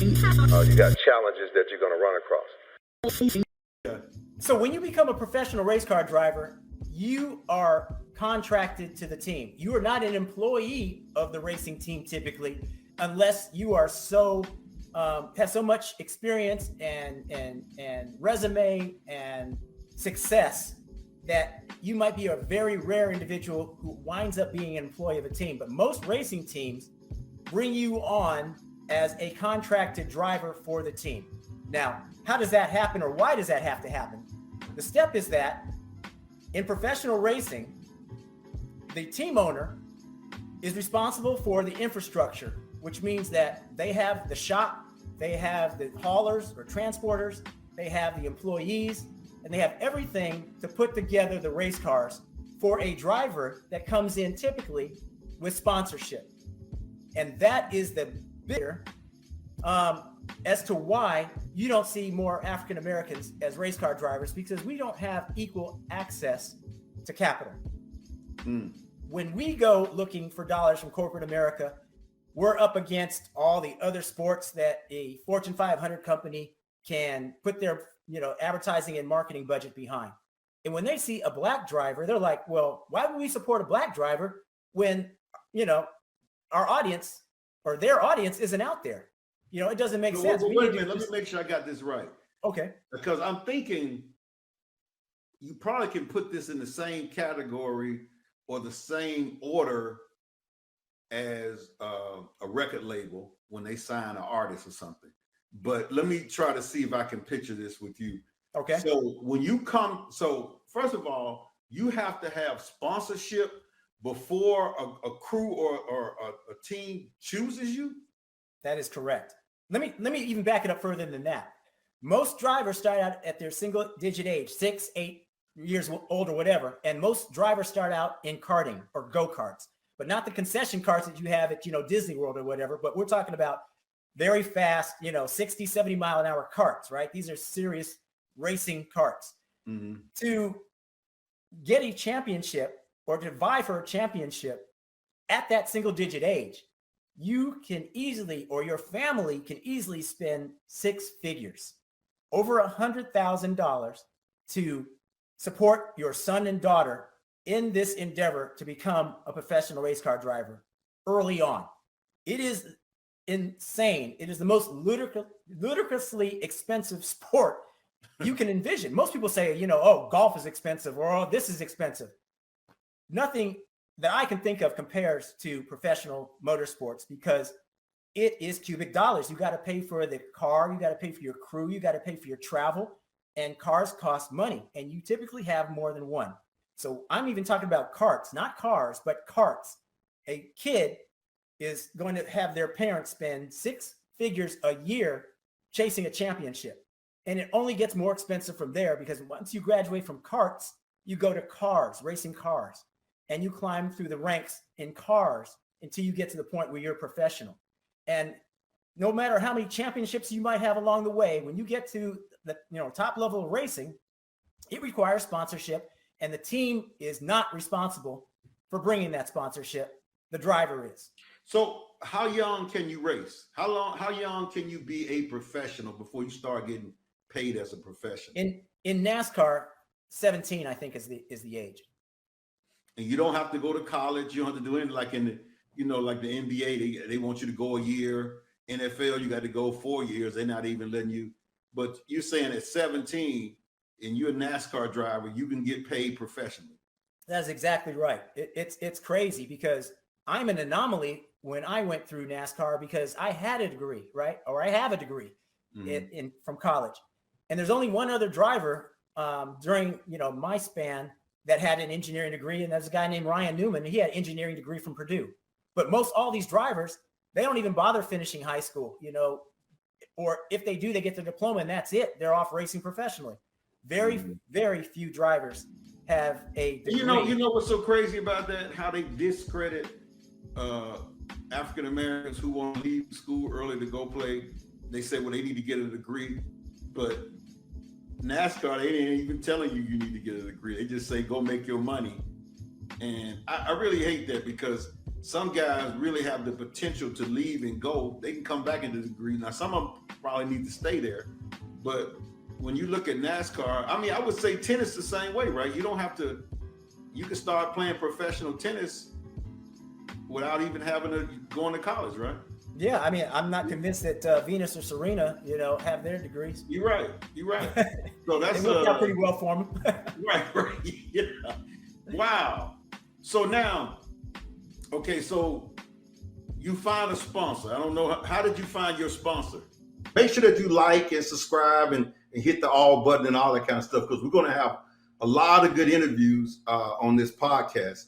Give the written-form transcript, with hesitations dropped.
You got challenges that you're going to run across. So when you become a professional race car driver, you are contracted to the team. You are not an employee of the racing team typically, unless you are have so much experience and resume and success that you might be a very rare individual who winds up being an employee of a team. But most racing teams bring you on as a contracted driver for the team. Now, how does that happen, or why does that have to happen? The step is that in professional racing, the team owner is responsible for the infrastructure, which means that they have the shop, they have the haulers or transporters, they have the employees, and they have everything to put together the race cars for a driver that comes in typically with sponsorship. And that is the bigger as to why you don't see more African Americans as race car drivers, because we don't have equal access to capital. When we go looking for dollars from corporate America, we're up against all the other sports that a Fortune 500 company can put their advertising and marketing budget behind. And when they see a black driver, they're like, well, why would we support a black driver when our audience or their audience isn't out there? It doesn't make sense. Wait a minute, let me make sure I got this right. Okay. Because I'm thinking you probably can put this in the same category or the same order as a record label when they sign an artist or something. But let me try to see if I can picture this with you. Okay. So when you come, first of all, you have to have sponsorship before a crew or a team chooses you? That is correct. Let me even back it up further than that. Most drivers start out at their single digit age, 6, 8 years old or whatever. And most drivers start out in karting or go-karts, but not the concession carts that you have at, Disney World or whatever. But we're talking about very fast, 60, 70 mile an hour carts, right? These are serious racing carts. Mm-hmm. To get a championship or to vie for a championship at that single digit age, you can easily, or your family can easily spend 6 figures, over $100,000 to support your son and daughter in this endeavor to become a professional race car driver early on. It is insane. It is the most ludicrously expensive sport you can envision. Most people say, golf is expensive, or oh, this is expensive. Nothing that I can think of compares to professional motorsports, because it is cubic dollars. You got to pay for the car, you got to pay for your crew, you got to pay for your travel, and cars cost money, and you typically have more than one. So I'm even talking about carts, not cars, but carts. A kid is going to have their parents spend 6 figures a year chasing a championship. And it only gets more expensive from there, because once you graduate from carts, you go to cars, racing cars. And you climb through the ranks in cars until you get to the point where you're professional. And no matter how many championships you might have along the way, when you get to the top level of racing, it requires sponsorship, and the team is not responsible for bringing that sponsorship. The driver is. So how young can you race? How young can you be a professional before you start getting paid as a professional? In NASCAR, 17, I think, is the age. And you don't have to go to college. You don't have to do anything like in the, like the NBA. They want you to go a year. NFL, you got to go 4 years. They're not even letting you. But you're saying at 17, and you're a NASCAR driver, you can get paid professionally. That's exactly right. It's crazy, because I'm an anomaly when I went through NASCAR, because I had a degree, right? Or I have a degree from college. And there's only one other driver during my span that had an engineering degree, and there's a guy named Ryan Newman. He had an engineering degree from Purdue. But all these drivers, they don't even bother finishing high school, or if they do, they get their diploma and that's it. They're off racing professionally. Very, very few drivers have a degree. You know what's so crazy about that? How they discredit African Americans who want to leave school early to go play. They say, well, they need to get a degree, but NASCAR, they ain't even telling you need to get a degree. They just say, go make your money And I really hate that because some guys really have the potential to leave and go. They can come back into the degree. Now, some of them probably need to stay there. But when you look at NASCAR, I mean, I would say tennis the same way, right? You don't have to, you can start playing professional tennis without even having to going to college, right? Yeah, I mean, I'm not convinced that Venus or Serena, have their degrees. You're right. So that's it worked out pretty well for them. right. Yeah. Wow. So now, okay, so you find a sponsor. I don't know, how did you find your sponsor? Make sure that you like and subscribe and hit the all button and all that kind of stuff, because we're going to have a lot of good interviews on this podcast.